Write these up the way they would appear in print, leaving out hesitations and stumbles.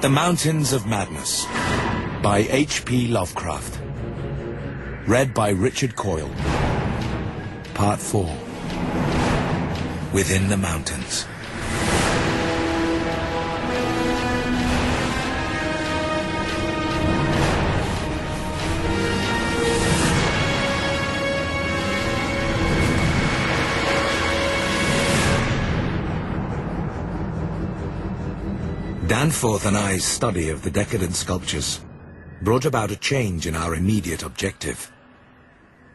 The Mountains of Madness by H.P. Lovecraft. Read by Richard Coyle. Part 4. Within the Mountains. Danforth and I's study of the decadent sculptures brought about a change in our immediate objective.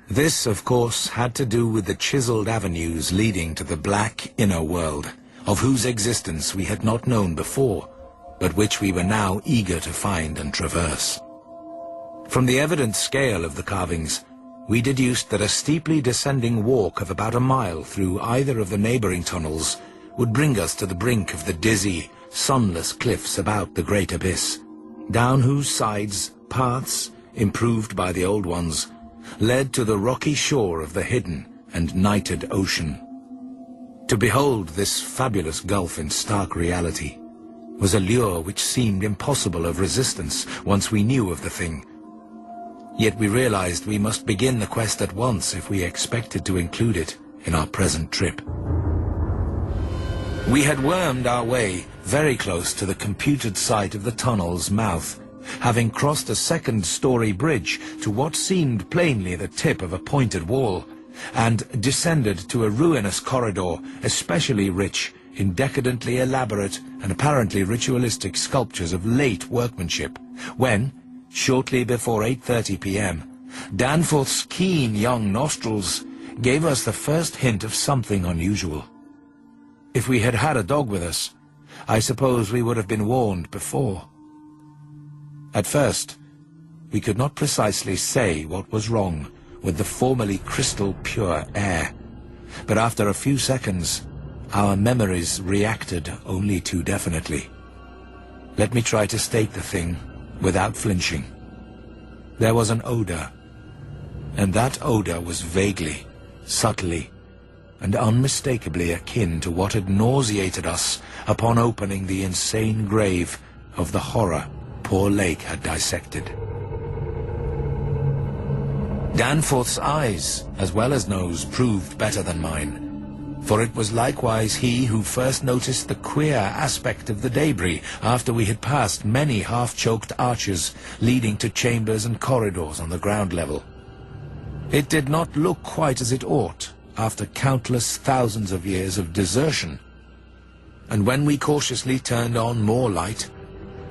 This, of course, had to do with the chiseled avenues leading to the black inner world, of whose existence we had not known before, but which we were now eager to find and traverse. From the evident scale of the carvings, we deduced that a steeply descending walk of about a mile through either of the neighboring tunnels would bring us to the brink of the dizzy, sunless cliffs about the great abyss, down whose sides paths, improved by the old ones, led to the rocky shore of the hidden and nighted ocean. To behold this fabulous gulf in stark reality was a lure which seemed impossible of resistance once we knew of the thing. Yet we realized we must begin the quest at once if we expected to include it in our present trip. We had wormed our way very close to the computed site of the tunnel's mouth, having crossed a second-story bridge to what seemed plainly the tip of a pointed wall, and descended to a ruinous corridor especially rich in decadently elaborate and apparently ritualistic sculptures of late workmanship, when, shortly before 8:30 p.m., Danforth's keen young nostrils gave us the first hint of something unusual. If we had had a dog with us, I suppose we would have been warned before. At first, we could not precisely say what was wrong with the formerly crystal pure air, but after a few seconds, our memories reacted only too definitely. Let me try to state the thing without flinching. There was an odor, and that odor was vaguely, subtly, and unmistakably akin to what had nauseated us upon opening the insane grave of the horror poor Lake had dissected. Danforth's eyes, as well as nose, proved better than mine, for it was likewise he who first noticed the queer aspect of the debris after we had passed many half-choked arches leading to chambers and corridors on the ground level. It did not look quite as it ought, after countless thousands of years of desertion, and when we cautiously turned on more light,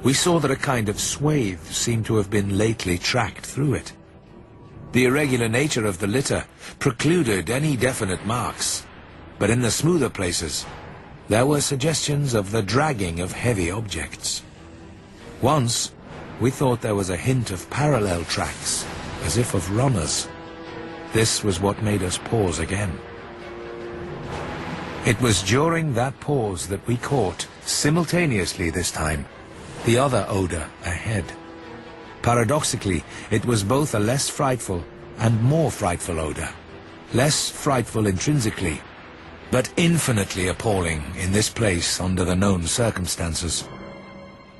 we saw that a kind of swathe seemed to have been lately tracked through it. The irregular nature of the litter precluded any definite marks, but in the smoother places there were suggestions of the dragging of heavy objects. Once we thought there was a hint of parallel tracks, as if of runners. This was what made us pause again. It was during that pause that we caught, simultaneously this time, the other odor ahead. Paradoxically, it was both a less frightful and more frightful odor. Less frightful intrinsically, but infinitely appalling in this place under the known circumstances.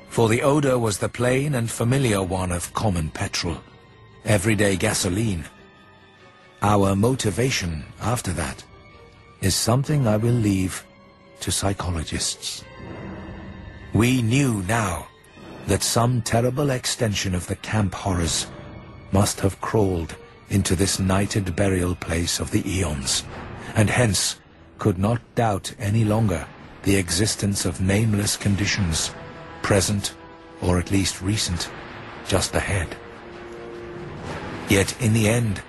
For the odor was the plain and familiar one of common petrol, everyday gasoline. Our motivation after that is something I will leave to psychologists. We knew now that some terrible extension of the camp horrors must have crawled into this nighted burial place of the eons, and hence could not doubt any longer the existence of nameless conditions, present, or at least recent, just ahead. Yet in the end,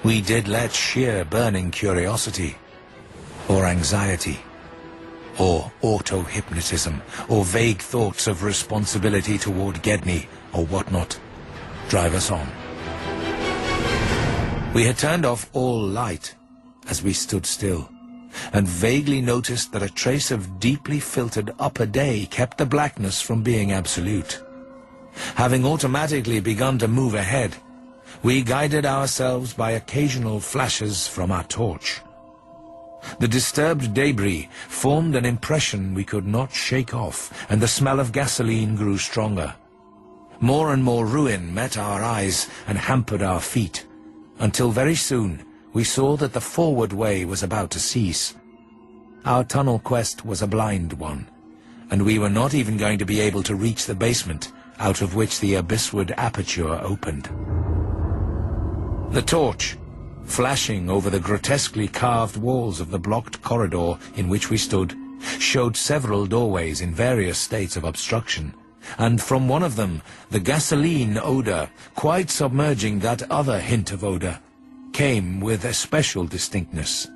we did let sheer burning curiosity, or anxiety, or auto-hypnotism, or vague thoughts of responsibility toward Gedney, or whatnot, drive us on. We had turned off all light as we stood still, and vaguely noticed that a trace of deeply filtered upper day kept the blackness from being absolute. Having automatically begun to move ahead, we guided ourselves by occasional flashes from our torch. The disturbed debris formed an impression we could not shake off, and the smell of gasoline grew stronger. More and more ruin met our eyes and hampered our feet, until very soon we saw that the forward way was about to cease. Our tunnel quest was a blind one, and we were not even going to be able to reach the basement, out of which the abyssward aperture opened. The torch, flashing over the grotesquely carved walls of the blocked corridor in which we stood, showed several doorways in various states of obstruction, and from one of them the gasoline odor, quite submerging that other hint of odor, came with especial distinctness.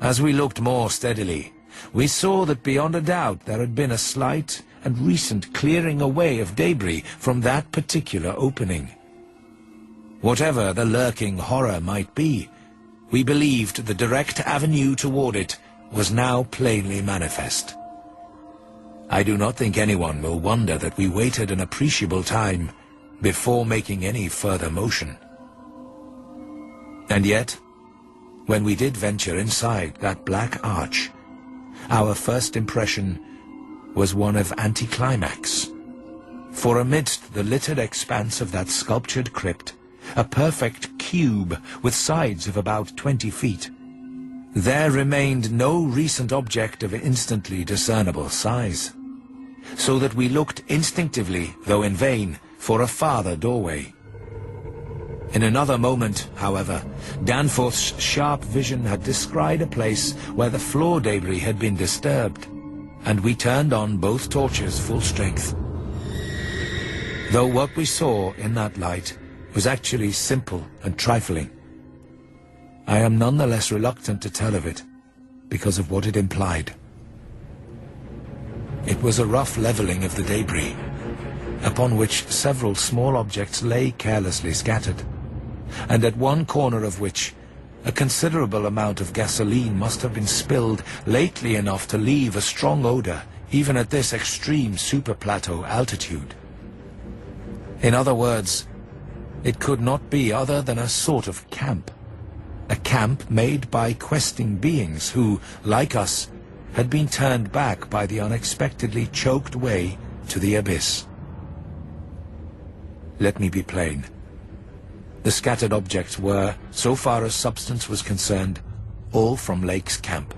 As we looked more steadily, we saw that beyond a doubt there had been a slight and recent clearing away of debris from that particular opening. Whatever the lurking horror might be, we believed the direct avenue toward it was now plainly manifest. I do not think anyone will wonder that we waited an appreciable time before making any further motion. And yet, when we did venture inside that black arch, our first impression was one of anticlimax. For amidst the littered expanse of that sculptured crypt, a perfect cube with sides of about 20 feet, there remained no recent object of instantly discernible size, so that we looked instinctively, though in vain, for a farther doorway. In another moment, however, Danforth's sharp vision had descried a place where the floor debris had been disturbed, and we turned on both torches full strength. Though what we saw in that light was actually simple and trifling, I am none the less reluctant to tell of it because of what it implied. It was a rough leveling of the debris, upon which several small objects lay carelessly scattered, and at one corner of which a considerable amount of gasoline must have been spilled lately enough to leave a strong odor even at this extreme superplateau altitude. In other words, it could not be other than a sort of camp. A camp made by questing beings who, like us, had been turned back by the unexpectedly choked way to the abyss. Let me be plain. The scattered objects were, so far as substance was concerned, all from Lake's camp.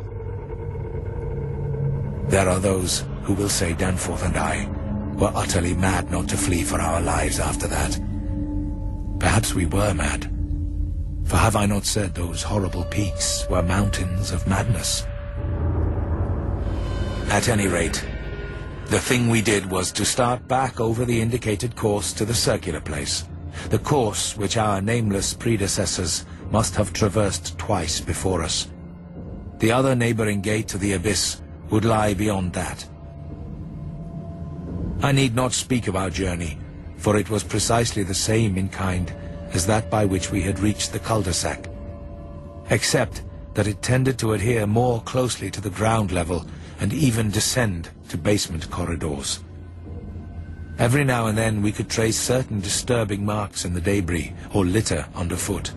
There are those who will say Danforth and I were utterly mad not to flee for our lives after that. Perhaps we were mad, for have I not said those horrible peaks were mountains of madness? At any rate, the thing we did was to start back over the indicated course to the circular place, the course which our nameless predecessors must have traversed twice before us. The other neighboring gate to the abyss would lie beyond that. I need not speak of our journey, for it was precisely the same in kind as that by which we had reached the cul-de-sac, except that it tended to adhere more closely to the ground level and even descend to basement corridors. Every now and then we could trace certain disturbing marks in the debris or litter underfoot,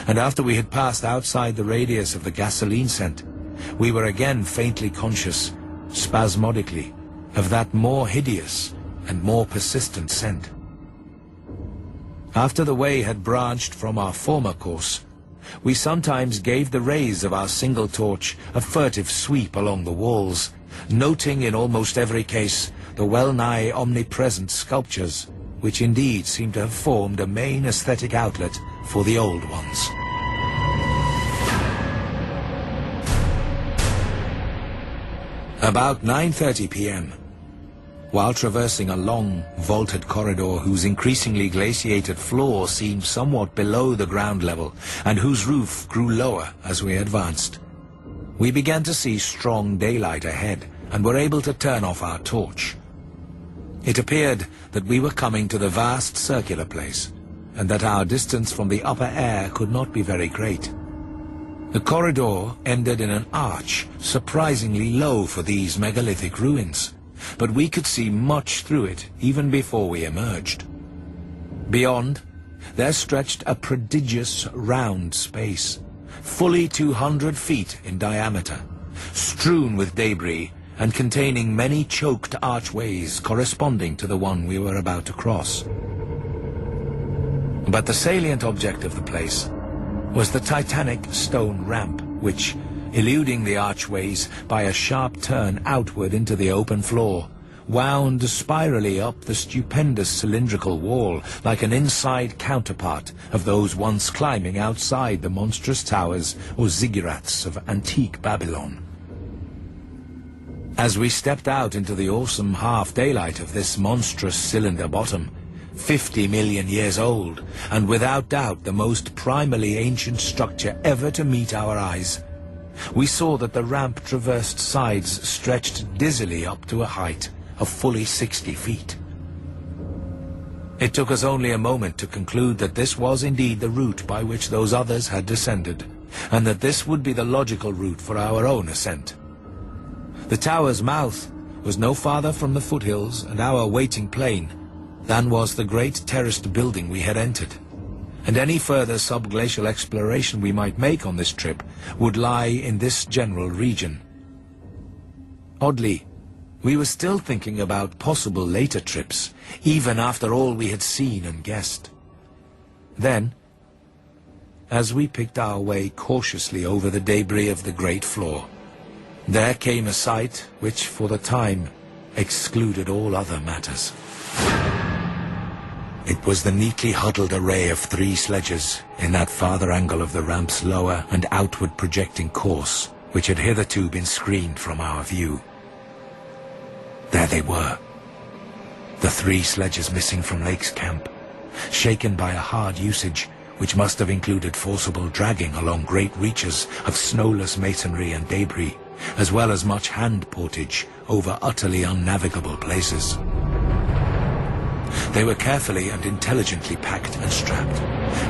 and after we had passed outside the radius of the gasoline scent, we were again faintly conscious, spasmodically, of that more hideous and more persistent scent. After the way had branched from our former course, we sometimes gave the rays of our single torch a furtive sweep along the walls, noting in almost every case the well-nigh omnipresent sculptures, which indeed seemed to have formed a main aesthetic outlet for the old ones. About 9:30 p.m., while traversing a long, vaulted corridor whose increasingly glaciated floor seemed somewhat below the ground level and whose roof grew lower as we advanced, we began to see strong daylight ahead and were able to turn off our torch. It appeared that we were coming to the vast circular place, and that our distance from the upper air could not be very great. The corridor ended in an arch, surprisingly low for these megalithic ruins, but we could see much through it even before we emerged. Beyond, there stretched a prodigious round space, fully 200 feet in diameter, strewn with debris and containing many choked archways corresponding to the one we were about to cross. But the salient object of the place was the titanic stone ramp, which, eluding the archways by a sharp turn outward into the open floor, wound spirally up the stupendous cylindrical wall like an inside counterpart of those once climbing outside the monstrous towers or ziggurats of antique Babylon. As we stepped out into the awesome half-daylight of this monstrous cylinder bottom, 50 million years old, and without doubt the most primally ancient structure ever to meet our eyes, we saw that the ramp traversed sides stretched dizzily up to a height of fully 60 feet. It took us only a moment to conclude that this was indeed the route by which those others had descended, and that this would be the logical route for our own ascent. The tower's mouth was no farther from the foothills and our waiting plain than was the great terraced building we had entered, and any further subglacial exploration we might make on this trip would lie in this general region. Oddly, we were still thinking about possible later trips, even after all we had seen and guessed. Then, as we picked our way cautiously over the debris of the great floor, there came a sight which, for the time, excluded all other matters. It was the neatly huddled array of 3 sledges in that farther angle of the ramp's lower and outward projecting course, which had hitherto been screened from our view. There they were, the 3 sledges missing from Lake's camp, shaken by a hard usage which must have included forcible dragging along great reaches of snowless masonry and debris, as well as much hand portage over utterly unnavigable places. They were carefully and intelligently packed and strapped,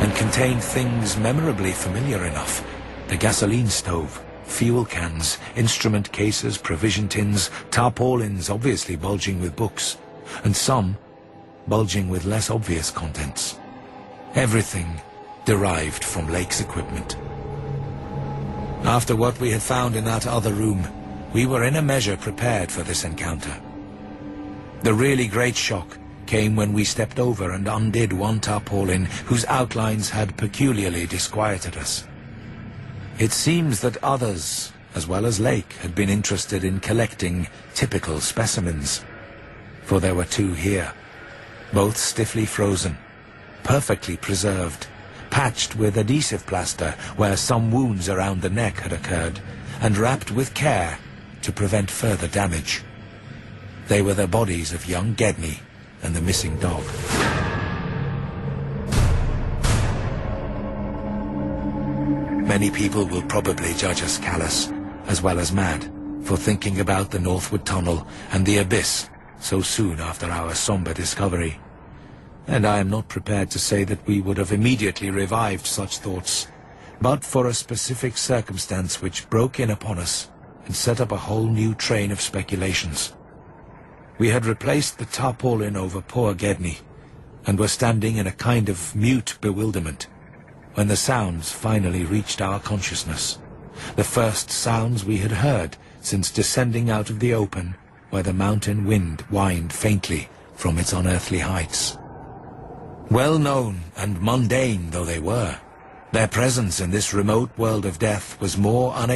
and contained things memorably familiar enough: the gasoline stove, fuel cans, instrument cases, provision tins, tarpaulins obviously bulging with books, and some bulging with less obvious contents. Everything derived from Lake's equipment. After what we had found in that other room, we were in a measure prepared for this encounter. The really great shock came when we stepped over and undid one tarpaulin whose outlines had peculiarly disquieted us. It seems that others, as well as Lake, had been interested in collecting typical specimens, for there were 2 here, both stiffly frozen, perfectly preserved, patched with adhesive plaster where some wounds around the neck had occurred, and wrapped with care to prevent further damage. They were the bodies of young Gedney and the missing dog. Many people will probably judge us callous, as well as mad, for thinking about the Northwood Tunnel and the abyss so soon after our somber discovery. And I am not prepared to say that we would have immediately revived such thoughts, but for a specific circumstance which broke in upon us and set up a whole new train of speculations. We had replaced the tarpaulin over poor Gedney, and were standing in a kind of mute bewilderment, when the sounds finally reached our consciousness, the first sounds we had heard since descending out of the open where the mountain wind whined faintly from its unearthly heights. Well known and mundane though they were, their presence in this remote world of death was more unexpected